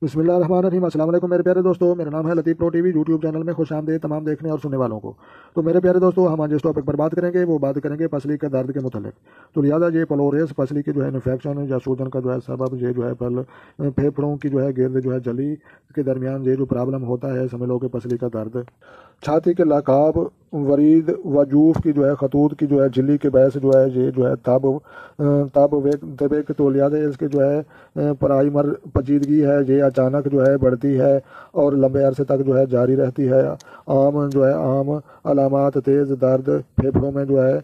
بسم اللہ الرحمن الرحیم۔ السلام علیکم میرے پیارے دوستو، میرا نام ہے لطیف پرو ٹی وی یوٹیوب چینل میں خوش آمدید تمام دیکھنے اور سننے والوں کو۔ تو میرے پیارے دوستو، ہم آج جس ٹاپک پر بات کریں گے وہ بات کریں گے پسلی کے درد کے متعلق۔ تو لہٰذا یہ پلوریس پسلی کی جو ہے انفیکشن یا سوجن کا جو ہے سبب، یہ جو ہے پھیپھڑوں کی جو ہے گرد جو ہے جلی کے درمیان یہ جو پرابلم ہوتا ہے، سمجھ لو کہ پسلی کا درد، چھاتی کے لقاب ورید و جوف کی جو ہے خطوط کی جو ہے جلی کے باعث جو ہے یہ جو ہے تب تو لہٰذا اس کے جو ہے پرائمر پیچیدگی ہے، یہ اچانک جو ہے بڑھتی ہے اور لمبے عرصے تک جو ہے جاری رہتی ہے۔ عام علامات تیز درد پھیپھڑوں میں جو ہے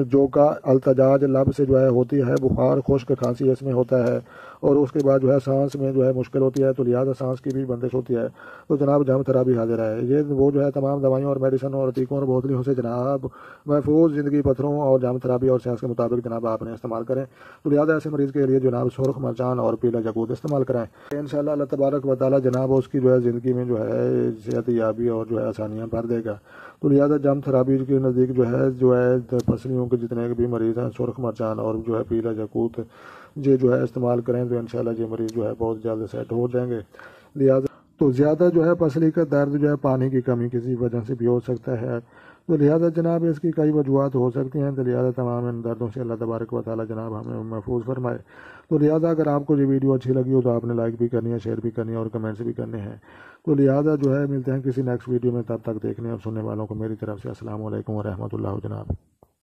جو کا التجاج لب سے جو ہے ہوتی ہے، بخار، خشک کھانسی اس میں ہوتا ہے، اور اس کے بعد جو ہے سانس میں جو ہے مشکل ہوتی ہے، تو لہٰذا سانس کی بھی بندش ہوتی ہے۔ تو جناب جام تھراپی حاضر ہے، یہ وہ جو ہے تمام دوائیوں اور میڈیسن اور ٹیکوں اور بوتلوں سے جناب محفوظ زندگی پتھروں اور جام تھراپی اور سائنس کے مطابق جناب آپ نے استعمال کریں۔ تو لہٰذا ایسے مریض کے لیے جناب سرخ مرچان اور پیلا یاقوت استعمال کریں۔ انشاءاللہ اللہ تبارک و تعالیٰ جناب اس کی جو ہے زندگی میں جو ہے صحت یابی اور جو ہے آسانیاں بھر دے گا۔ تو لہٰذا جام تھراپی کے نزدیک جو ہے پسلیوں کے جتنے بھی مریض ہیں، سرخ مرچان اور جو ہے پیلا یاقوت یہ جو ہے استعمال کریں تو انشاءاللہ یہ مریض جو ہے بہت جلد سیٹ ہو جائیں گے۔ لہٰذا تو زیادہ جو ہے پسلی کا درد جو ہے پانی کی کمی کسی وجہ سے بھی ہو سکتا ہے، تو لہٰذا جناب اس کی کئی وجوہات ہو سکتی ہیں، تو لہٰذا تمام ان دردوں سے اللہ تبارک و تعالیٰ جناب ہمیں محفوظ فرمائے۔ تو لہٰذا اگر آپ کو یہ ویڈیو اچھی لگی ہو تو آپ نے لائک بھی کرنی ہے، شیئر بھی کرنی ہے اور کمنٹس بھی کرنے ہیں۔ تو لہٰذا جو ہے ملتے ہیں کسی نیکسٹ ویڈیو میں، تب تک دیکھنے اور سننے والوں کو میری طرف سے السلام علیکم ورحمۃ اللہ جناب۔